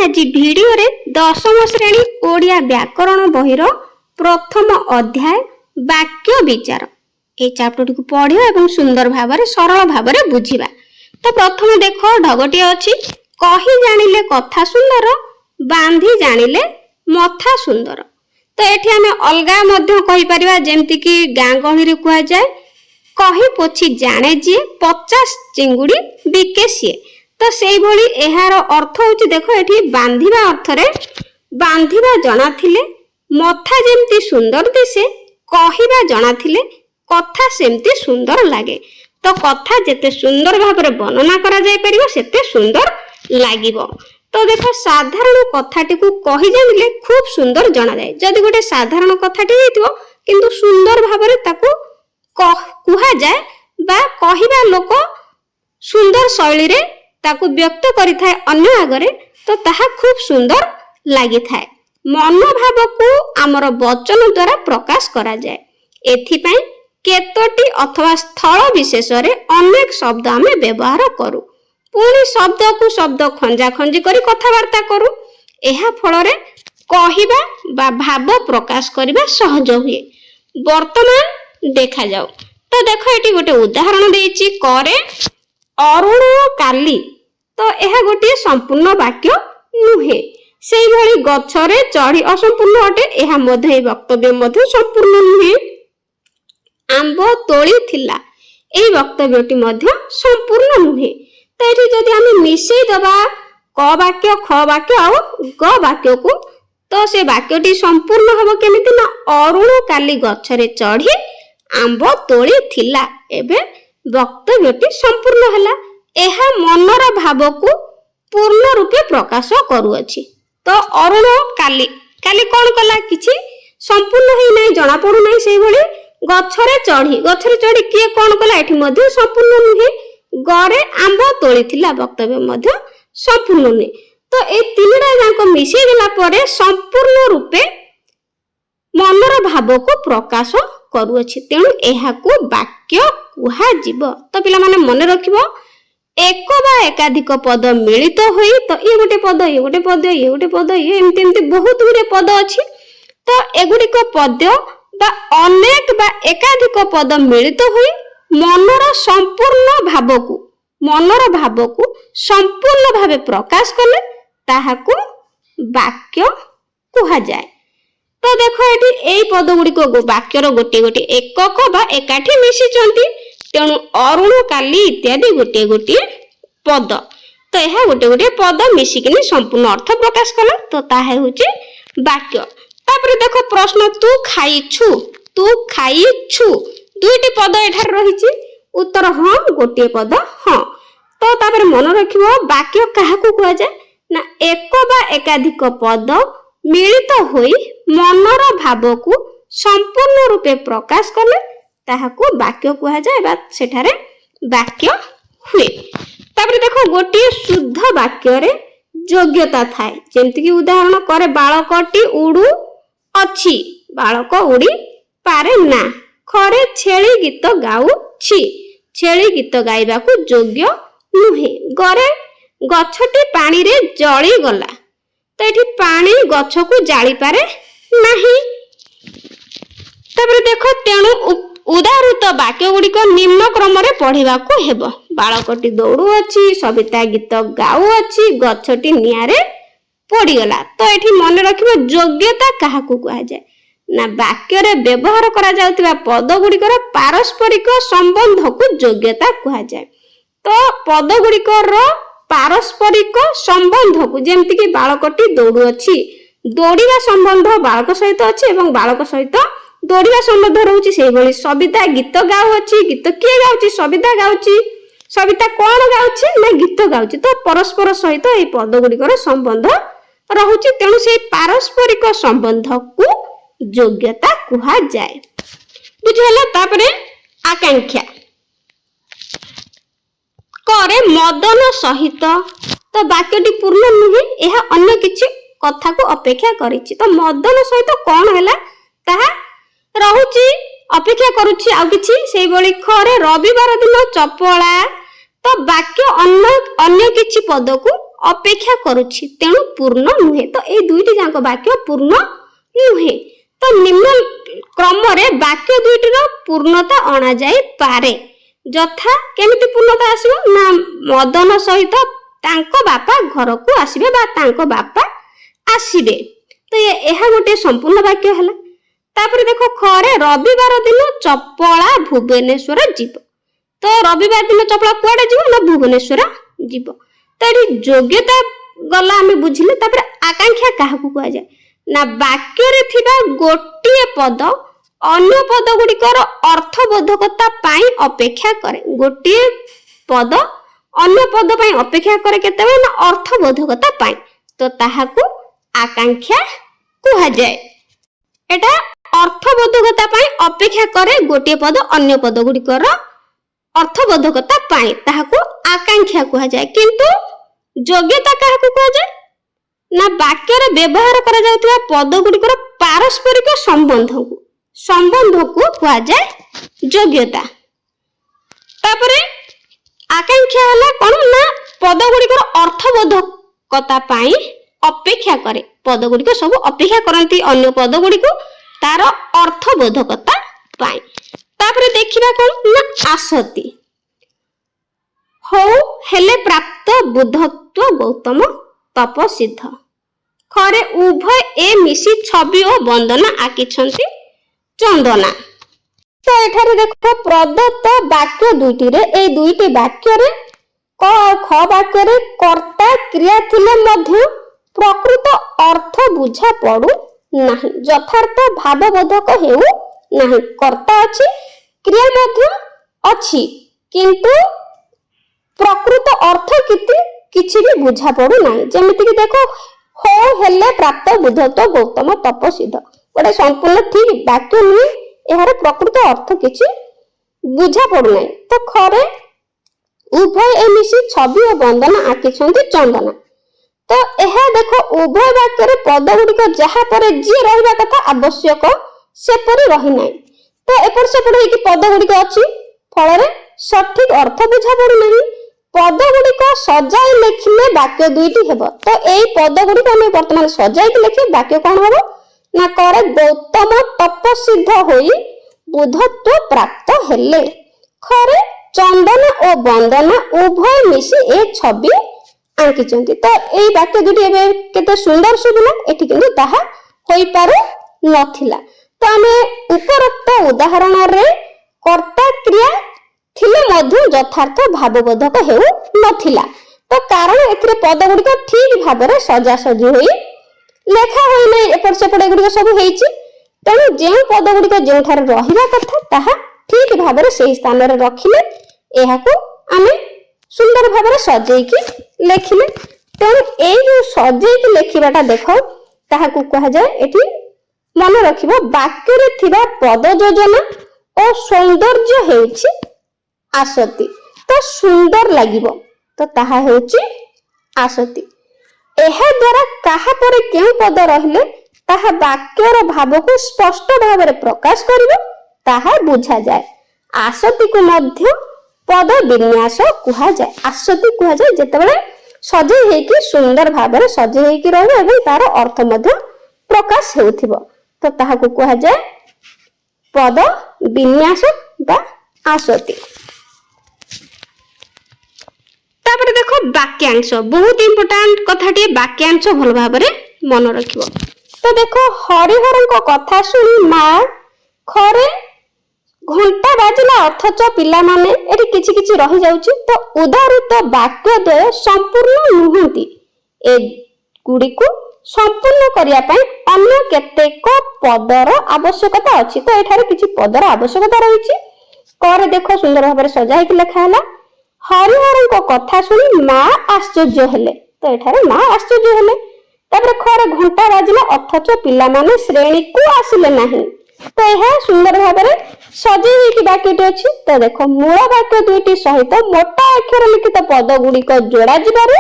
आज भिडियो रे दशम श्रेणी ओडिया व्याकरण बहिर प्रथम अध्याय वाक्य विचार ए चैप्टर को पढ़िया एवं सुंदर भावरे सरल भावरे बुझिबा। तो प्रथम देख ढगटी अछि कहि जानिले कथा सुंदर बांधी जानिले मथा सुंदर। तो एठी हमें अलगा मध्य कहि परिबा जेमति कि गां गहली रे कुआ जाय कहि पोछि जाने जे 50 चिंगुडी बिके सिए। तो सेई भली एहार अर्थ होछि देखो एठी बांधिबा अर्थ रे बांधिबा जणा थिले मथा जेमति सुंदर दिसे कहिबा जणा थिले कथा सेमति सुंदर लागे। तो कथा जेते सुंदर भाबरे वर्णना करा जाय परिबो सेते सुंदर लागिबो। तो देखो साधारण कथाटी को कहि जानिले खूब सुंदर जणा जाय। जदि गोटे साधारण कथाटी हेतिबो किंतु सुंदर भाबरे ताकू कुहा जाय बा कहिबा लोक सुंदर शैली रे ताकू व्यक्त करि थाए अन्य आगरे तो ताहा खूब सुंदर लागि थाए। मनोभाव को आमर वचन द्वारा प्रकाश करा जाय। एथि पई केतोटी अथवा स्थल विशेष रे अनेक शब्द आमे व्यवहार करू पुणी शब्द को शब्द खंजा खंजी करी कथावार्ता करू। एहा फल रे कहिबा बा भाव प्रकाश करिबा सहज हुए। वर्तमान देखा जाऊ। तो देखो एटी गोटे उदाहरण देइची करे अरुण काली। तो यह गोटे संपूर्ण वाक्य नुहे। सेई भली गछरे चढ़ी असंपूर्ण अटे। यह मध्य वक्तव्य मध्य संपूर्ण नुहे। आंब तोली थिला एई वक्तव्यटी मध्य संपूर्ण नुहे। तो एठी जदि आमे मिसई दबा क वाक्य ख वाक्य आ ग वाक्य को तो से वाक्यटी संपूर्ण हबो केमिति ना अरुण काली गछरे चढ़ी आंब तोली थिला। एबे वक्तव्यटी संपूर्ण हला। एहा मनर भाव को पूर्ण रूपे प्रकाश करूअछि। तो अरुण काली काली कोन कला किछि संपूर्ण हेइ नै जणा पडु नै। सेई भली गछरे चढ़ी किए कोन कला एठी मध्ये संपूर्ण नुहे। गरे आंब तोलिथिला वक्तव्य मध्ये संपूर्ण नुहे। तो ए तीनटा जांको मिसै देला परे संपूर्ण रूपे मनर भाव को प्रकाश करूअछि। तेणु एहा को वाक्य कुहा जीव। तो पिला माने मने रखिबो एक बा एकाधिक पद मिलित होई तो ये गोटे पद ये गोटे पद ये गोटे पद ये एमती एमती बहुत गुरे पद अछि। तो एगुड़िक पद बा अनेक बा एकाधिक पद मिलित होई मनर भाव को संपूर्ण भावे प्रकाश कले ताहाकू वाक्य कुहा जाए। तो देखो एठी एई पद गुड़िक वाक्यर गोटे गोटे एकक बा एकाठी मिसी चंती। तेणु अरुण काली इत्यादि गोटे गोटे पद। तो यह गोटे गोटे पद मिसिकिनी संपूर्ण अर्थ प्रकाश कला। तो ताहे होचे वाक्य। तापर देखो प्रश्न तू खाइछु दुईटी पद एठार रहिछि। उत्तर हां गोटे पद हां। तो तापर मन रखिबो वाक्य काहाकू कुआ जाय ना एक बा एकाधिक पद मिलित होई मनर भाव को संपूर्ण रूपे प्रकाश कले ताहाकू वाक्य कुहा जाय बा सेठारे वाक्य हुए। तापर देखो गोटे शुद्ध वाक्य रे योग्यता थाए। जेमति कि उदाहरण करे बालकटी उडू अछि बालक उडी पारे ना। खरे छेली गीत गाउ छी छेली गीत गाइबा को योग्य नुहे। गरे गछटी पानी रे जळी गला। तो एठी पानी गछ को जाली पारे नाही। तापर देखो तेणु उदाहृत वाक्य गुड़िक निम्न क्रम रे पढ़िबा को हेबो। बालकटी दौड़ू अछि सविता गीत गाउ अछि गछटी नियारे पड़ी गला। तो एठी मन रखिबो योग्यता काहाकू कुहा जाय ना वाक्य रे व्यवहार करा जाउतिबा पद गुड़िकर पारस्परिक संबंध को योग्यता कुहा जाय। तो पद गुड़िकर पारस्परिक संबंध को जेमति कि बालकटी दौड़ू अछि दौड़ीबा संबंध बालक सहित अछि एवं बालक सहित दौड़ीबा संबंध रहउछि। सेहि भली सविता गीत गाउ अछि गीत किए गाउछि सविता गाउछि। सविता कोन गाउछि ना गीत गाउछि। तो परस्पर सहित ए पद गुड़िकर संबंध रहउछि। तेणु से पारस्परिक संबंध को योग्यता कुहा जाय। बुझिला। तापरे आकांक्षा करे मदन सहित। तो वाक्यटी पूर्ण नुहे। एहा अन्य किछि कथा को अपेक्षा करिछि। तो मदन सहित कोन हैला ताहा रहउछि अपेक्षा करूछि आ किछि सेहि भली खरे रविवार दिन चपला। तो वाक्य अन्य किछि पद को ଅପେକ୍ଷା କରୁଛି ତେଣୁ ପୂର୍ଣ୍ଣ ନୁହେଁ। ତ ଏଇ ଦୁଇଟି ଯାକ ବାକ୍ୟ ପୂର୍ଣ୍ଣ ନୁହେଁ। ତ ନିମ୍ନ କ୍ରମରେ ବାକ୍ୟ ଦୁଇଟିର ପୂର୍ଣ୍ଣତା ଅଣାଯାଇପାରେ। ଯଥା କେମିତି ପୂର୍ଣ୍ଣତା ଆସିବ ନା ମଦନ ସହିତ ତାଙ୍କ ବାପା ଘରକୁ ଆସିବେ ବା ତାଙ୍କ ବାପା ଆସିବେ। ତ ଏହା ଗୋଟିଏ ସମ୍ପୂର୍ଣ୍ଣ ବାକ୍ୟ ହେଲା। ତାପରେ ଦେଖ ଖରେ ରବିବାର ଦିନ ଚପଳା ଭୁବନେଶ୍ୱର ଯିବ। ତ ରବିବାର ଦିନ ଚପଳା କୁଆଡେ ଯିବ ନା ଭୁବନେଶ୍ୱର ଯିବ। ତ ଏଠି ଯୋଗ୍ୟତା ଗଲା ଆମେ ବୁଝିଲେ। ତାପରେ ଆକାଂକ୍ଷା କାହାକୁ କୁହାଯାଏ ନା ବାକ୍ୟରେ ଥିବା ଗୋଟିଏ ପଦ ଅନ୍ୟ ପଦ ଗୁଡ଼ିକର ଅର୍ଥବୋଧକତା ପାଇଁ ଅପେକ୍ଷା କରେ। ଗୋଟିଏ ପଦ ଅନ୍ୟ ପଦ ପାଇଁ ଅପେକ୍ଷା କରେ କେତେବେଳେ ନା ଅର୍ଥବୋଧକତା ପାଇଁ। ତ ତାହାକୁ ଆକାଂକ୍ଷା କୁହାଯାଏ। ଏଟା ଅର୍ଥବୋଧକତା ପାଇଁ ଅପେକ୍ଷା କରେ ଗୋଟିଏ ପଦ ଅନ୍ୟ ପଦ ଗୁଡ଼ିକର ଅର୍ଥବୋଧକତା ପାଇଁ, ତାହାକୁ ଆକାଂକ୍ଷା କୁହାଯାଏ। କିନ୍ତୁ ଯୋଗ୍ୟତା କାହାକୁ କୁହାଯାଏ ନା ବାକ୍ୟରେ ବ୍ୟବହାର କରାଯାଉଥିବା ପଦ ଗୁଡ଼ିକର ପାରସ୍ପରିକ ସମ୍ବନ୍ଧକୁ କୁହାଯାଏ ଯୋଗ୍ୟତା। ତାପରେ ଆକାଂକ୍ଷା ହେଲା କଣ ନା ପଦ ଗୁଡ଼ିକର ଅର୍ଥବୋଧକତା ପାଇଁ ଅପେକ୍ଷା କରେ। ପଦ ଗୁଡ଼ିକ ସବୁ ଅପେକ୍ଷା କରନ୍ତି ଅନ୍ୟ ପଦ ଗୁଡ଼ିକୁ ତାର ଅର୍ଥବୋଧକତା ପାଇଁ। ତାପରେ ଦେଖିବା କଣ ନା ଆସତି। ହଉ ହେଲେ ପ୍ରାପ୍ତ ବୁଦ୍ଧତ୍ୱ ଗୌତମ ତପସିଦ୍ଧ। ଖରେ ଉଭୟ ଏ ମିଶି ଛବି ଓ ବନ୍ଦନା ଆଙ୍କିଛନ୍ତି ଚନ୍ଦନା। ତ ଏଠାରେ ଦେଖ ପ୍ରଦତ୍ତ ବାକ୍ୟ ଦୁଇଟିରେ ଏଇ ଦୁଇଟି ବାକ୍ୟରେ କ ଆଉ ଖ ବାକ୍ୟରେ କର୍ତ୍ତା କ୍ରିୟା ଥିଲେ ମଧ୍ୟ ପ୍ରକୃତ ଅର୍ଥ ବୁଝା ପଡୁ ନାହିଁ, ଯଥାର୍ଥ ଭାବବୋଧକ ହେଉ ନାହିଁ। କର୍ତ୍ତା ଅଛି କ୍ରିୟା ମଧ୍ୟ ଅଛି କିନ୍ତୁ ପ୍ରକୃତ ଅର୍ଥ କିଛି ବି ବୁଝା ପଡୁ ନାହିଁ। ଯେମିତିକି ଦେଖ ହଉ ହେଲେ ପ୍ରାପ୍ତ ବୁଦ୍ଧତ୍ୱ ଗୌତମ ତପସିଦ୍ଧ ଗୋଟେ ସମ୍ପୂର୍ଣ୍ଣ ଠିକ ବାକ୍ୟ ନୁହେଁ। ଏହାର ପ୍ରକୃତ ଅର୍ଥ କିଛି ବୁଝା ପଡୁନାହିଁ। ତ ଖରେ ଉଭୟ ଏ ମିଶି ଛବି ଓ ବନ୍ଦନା ଆଙ୍କିଛନ୍ତି ଚନ୍ଦନା। ତ ଏହା ଦେଖ ଉଭୟ ବାକ୍ୟରେ ପଦ ଗୁଡ଼ିକ ଯାହା ପରେ ଯିଏ ରହିବା କଥା ଆବଶ୍ୟକ ସେପରି ରହିନାହିଁ। ତ ଏପଟ ସେପଟ ହେଇକି ପଦ ଗୁଡ଼ିକ ଅଛି, ଫଳରେ ସଠିକ ଅର୍ଥ ବୁଝା ପଡୁନାହିଁ। ପଦ ଗୁଡ଼ିକ ସଜାଇ ଲେଖିଲେ ବାକ୍ୟ ଦୁଇଟି ହେବ। ତ ଏଇ ପଦ ଗୁଡ଼ିକ ଆମେ ବର୍ତ୍ତମାନ ସଜାଇକି ଲେଖିଲେ ବାକ୍ୟ କଣ ହବ ନା କରେ ଗୌତମ ତପସିଦ୍ଧ ହୋଇ ବୁଦ୍ଧତ୍ୱ ପ୍ରାପ୍ତ ହେଲେ। ଖରେ ଚନ୍ଦନ ଓ ବନ୍ଦନା ଉଭୟ ମିଶି ଏ ଛବି ଆଙ୍କିଛନ୍ତି। ତ ଏଇ ବାକ୍ୟ ଦୁଇଟି ଏବେ କେତେ ସୁନ୍ଦର ଶୁଭିଲା, ଏଠି କିନ୍ତୁ ତାହା ହୋଇପାରୁ ନଥିଲା। ତ ଆମେ ଉପରୋକ୍ତ ଉଦାହରଣରେ କର୍ତ୍ତା କ୍ରିୟା ଥିଲେ ମଧ୍ୟ ଯଥାର୍ଥ ଭାବବୋଧକ ହେଉ ନଥିଲା। ତ କାରଣ ଏଥିରେ ପଦ ଗୁଡ଼ିକ ଠିକ ଭାବରେ ସଜାସଜି ହୋଇ ଲେଖା ହୋଇନାହିଁ, ଏପଟ ସେପଟ ଏଗୁଡିକ ସବୁ ହେଇଛି। ତେଣୁ ଯେଉଁ ପଦ ଗୁଡ଼ିକ ଯେଉଁଠାରେ ରହିବା କଥା ତାହା ଠିକ ଭାବରେ ସେହି ସ୍ଥାନରେ ରଖିଲେ ଏହାକୁ ଆମେ ସୁନ୍ଦର ଭାବରେ ସଜେଇକି ଲେଖିଲେ। ତେଣୁ ଏଇ ଯୋଉ ସଜେଇକି ଲେଖିବାଟା ଦେଖ ତାହାକୁ କୁହାଯାଏ, ଏଠି ମନେ ରଖିବ ବାକ୍ୟରେ ଥିବା ପଦ ଯୋଜନା ଓ ସୌନ୍ଦର୍ଯ୍ୟ ହେଉଛି ଆସତି। ତ ସୁନ୍ଦର ଲାଗିବ ତ ତାହା ହେଉଛି ଆସତି। ଏହା ଦ୍ୱାରା କାହା ପରେ କେଉଁ ପଦ ରହିଲେ ତାହା ବାକ୍ୟର ଭାବକୁ ସ୍ପଷ୍ଟ ଭାବରେ ପ୍ରକାଶ କରିବ ତାହା ବୁଝାଯାଏ। ଆସତିକୁ ମଧ୍ୟ ପଦ ବିନ୍ୟାସ କୁହାଯାଏ। ଆସତି କୁହାଯାଏ ଯେତେବେଳେ ସଜେଇ ହେଇକି ସୁନ୍ଦର ଭାବରେ ସଜେଇ ହେଇକି ରହିବ ଏବଂ ତାର ଅର୍ଥ ମଧ୍ୟ ପ୍ରକାଶ ହେଉଥିବ ତ ତାହାକୁ କୁହାଯାଏ ପଦ ବିନ୍ୟାସ ବା ଆସତି। ତାପରେ ଦେଖ ବାକ୍ୟାଂଶ, ବହୁତ ଇମ୍ପୋର୍ଟାଣ୍ଟ କଥାଟିଏ ବାକ୍ୟାଂଶ ଭଲ ଭାବରେ ମନେ ରଖିବ। ତ ଦେଖ ହରିହରଙ୍କ କଥା ଶୁଣି ମା ଖରେ ଘଣ୍ଟା ବାଜିଲା ଅଥଚ ପିଲାମାନେ ଏଠି କିଛି କିଛି ରହିଯାଉଛି। ତ ଉଦାହୃତ ବାକ୍ୟ ଦ୍ୱୟ ସମ୍ପୂର୍ଣ୍ଣ ନୁହନ୍ତି, ଏଗୁଡ଼ିକୁ ସମ୍ପୂର୍ଣ୍ଣ କରିବା ପାଇଁ ଅନ୍ୟ କେତେକ ପଦର ଆବଶ୍ୟକତା ଅଛି। ତ ଏଠାରେ କିଛି ପଦର ଆବଶ୍ୟକତା ରହିଛି। କରେ ଦେଖ ସୁନ୍ଦର ଭାବରେ ସଜା ହେଇକି ଲେଖା ହେଲା ହରିହରଙ୍କ କଥା ଶୁଣି ମା ଆଶ୍ଚର୍ଯ୍ୟ ହେଲେ। ତ ଏଠାରେ ମା ଆଶ୍ଚର୍ଯ୍ୟ ହେଲେ। ତାପରେ ଖରେ ଘଣ୍ଟା ବାଜିଲା ଅଥଚ ପିଲାମାନେ ଶ୍ରେଣୀକୁ ଆସିଲେ ନାହିଁ। ତ ଏହା ସୁନ୍ଦର ଭାବରେ ସଜେଇ ହେଇକି ବାକ୍ୟଟି ଅଛି। ତ ଦେଖ ମୂଳ ବାକ୍ୟ ଦୁଇଟି ସହିତ ମୋଟା ଅକ୍ଷର ଲିଖିତ ପଦ ଗୁଡ଼ିକ ଯୋଡା ଯିବାରୁ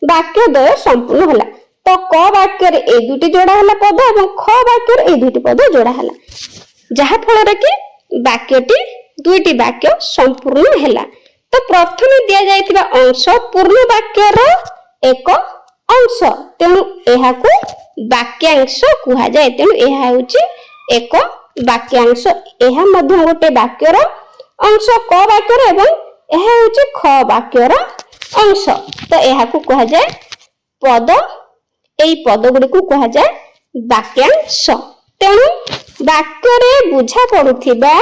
ବାକ୍ୟ ଦ୍ୱୟ ସମ୍ପୂର୍ଣ୍ଣ ହେଲା। ତ କ ବାକ୍ୟରେ ଏଇ ଦୁଇଟି ଯୋଡା ହେଲା ପଦ ଏବଂ ଖ ବାକ୍ୟରେ ଏଇ ଦୁଇଟି ପଦ ଯୋଡା ହେଲା, ଯାହା ଫଳରେ କି ବାକ୍ୟଟି ଦୁଇଟି ବାକ୍ୟ ସମ୍ପୂର୍ଣ୍ଣ ହେଲା। ତ ପ୍ରଥମେ ଦିଆଯାଇଥିବା ଅଂଶ ପୂର୍ଣ୍ଣ ବାକ୍ୟର ଏକ अंश तेणु यह वाक्यांश कह जाए। तेणु यह हूँ एक वाक्यांश। यह गोटे वाक्यर अंश क वाक्यर एवं यह हूँ ख वाक्यर अंश। तो यह कह जाए पद। यही पद गुड़ी को कह जाए वाक्यांश। तेणु वाक्य बुझा पड़ुथिबा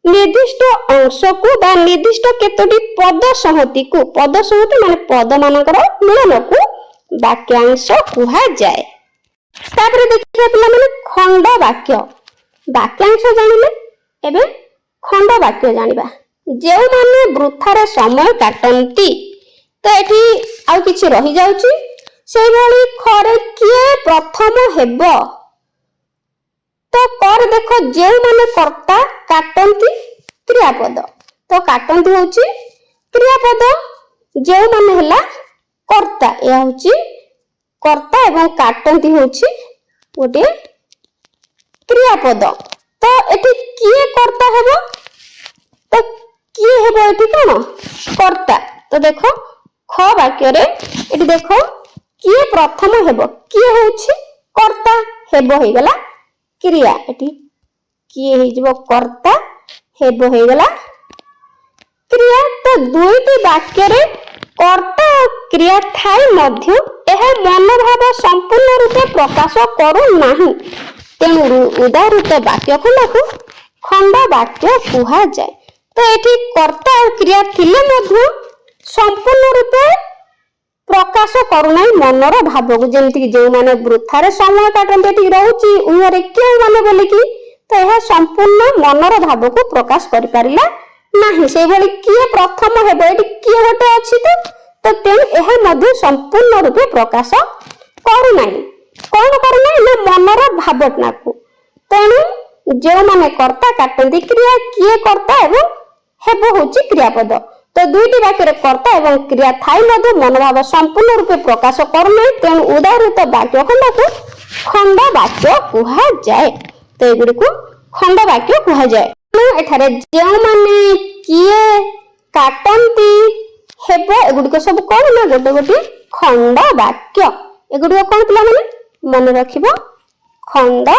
निर्दिष्ट अंश को बा निर्दिष्ट केतोटी पद संहति को, पद संहति माने पद मानकर मिलन को वाक्यांश कहा जाए। तापर देखिए पिला माने खंड वाक्य। वाक्यांश जानिले एबे खंड वाक्य जानिबा। जे माने वृथारे समय काटंती तो एठी आउ किछि रहि जाउची से भली खरे किए प्रथम हेबो। तो कर देखो जे माने कर्ता काटंती क्रियापद। तो काटंती होची क्रियापद, जे माने हला कर्ता। या होची कर्ता एवं काटंती होची गोटे क्रियापद। तो एठी किए कर्ता हेबो, तो किए हेबो एठी कोन कर्ता। तो देखो ख वाक्य रे एठी देखो किए प्रथम हेबो, किए होची कर्ता, हेबो हे गला क्रिया। एठी किए हे जबो कर्ता, हेबो हे गला क्रिया। तो दुईटी वाक्य रे कर्ता और क्रिया थाई मध्य यह मनोभाव संपूर्ण रूपे प्रकाश करू नाही। तेणु उदाहृत वाक्य खंड को खंड वाक्य कहा जाए। तो एठी कर्ता और क्रिया थिले मध्य संपूर्ण रूपे प्रकाश करूना मनर भाव को। जमती जो माने वृथारे समय काटते ठीक रहुची उहरे क्यों माने बोले कि तो यह संपूर्ण मनर भाव को प्रकाश करि पारिला नाही। से भली किए प्रथम हेबो एठी किए गोटे अछि तो तेणु यह मध्य संपूर्ण रूपे प्रकाश करू नाही। कोन करू नाही ना मनर भावना को। तेणु जो माने कर्ता काटते क्रिया किए कर्ता एवं हेबो होची क्रियापद। तो दुईटी वाक्य कर्ता एवं क्रिया थाई मध्य मनोभाव संपूर्ण रूपे प्रकाश करूना। तेणु उदाहृत वाक्य खंड को खंड वाक्य कहा जाए। तो एगुड़ी को खंड वाक्य कहा जाए। एठारे जो माने किए काटंती हेबो एगुड़ी सब कौन ना गोटे गोटे खंड वाक्य। एगुड़ी कौन पिला माने मन रखिबो खंड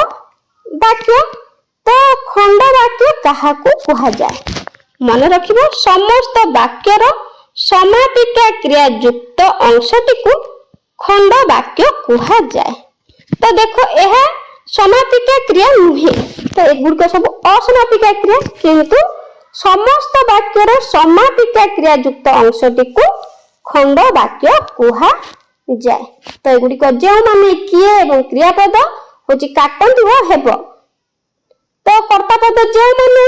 वाक्य। तो खंड वाक्य कहा को कहा जाए मन रखिबो समस्त वाक्यर समापिका क्रिया युक्त अंशटी को खंड वाक्य कहा जाए। तो देखो यह समापिका क्रिया नुहे। तो एगुड़ सब असमापिका क्रिया किंतु समस्त वाक्यर समापिका क्रिया युक्त अंशटी को खंड वाक्य कहा जाए। तो एगुड़ी जो माने किए एवं क्रियापद होची काटंती हो हेबो। तो कर्तापद जो माने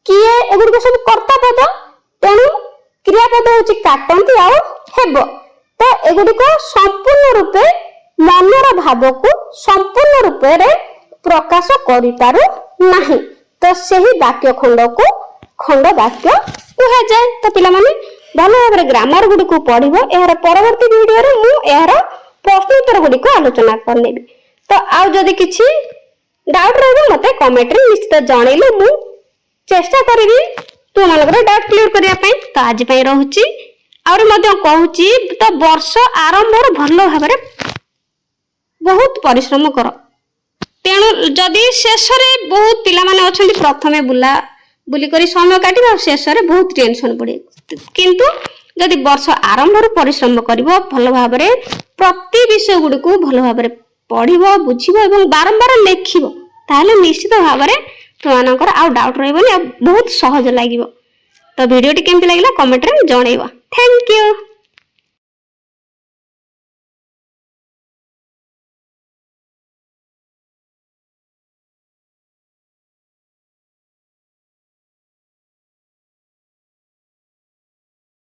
किए एगुड़ी सब कर्ता पद तेणु क्रियापद होची काटंती आउ हेबो। तो एगुड़ी संपूर्ण रूपे मनर भाव को संपूर्ण रूपे रे प्रकाश करि पारु नाही। तो सही वाक्य खंड को खंड वाक्य कहा जाए। तो पिला माने भलो भाबरे ग्रामर गुडी को पढिबो। एहर परवर्ती वीडियो रे मु एहर प्रश्न उत्तर गुडी को आलोचना करनेबी। तो आउ जदि किछि डाउट रहबो मते कमेंट रे निश्चित जणैले मु चेष्टा करी तुम डाउट क्लियर करने। तो आज रहुची आउरी मध्य कहूची तो वर्ष आरंभ भल भाव बहुत परिश्रम कर। तेणु जदि शेष में बहुत पिला माने अछंती प्रथमे बुला बुली करी समय काटिबा शेष में बहुत टेंशन पड़े। किंतु जदि वर्ष आरंभ परिश्रम करिवो भल भाव प्रति विषय गुडी को भल भाव पढ़िबो बुझिबो एवं बारंबार लेखिबो ताहले निश्चित भाव तुमनकर आउ डाउट रहबनी बहुत सहज लागिवो। तो वीडियो टी केमति लागिला कमेंट रे जणैबो। Thank you.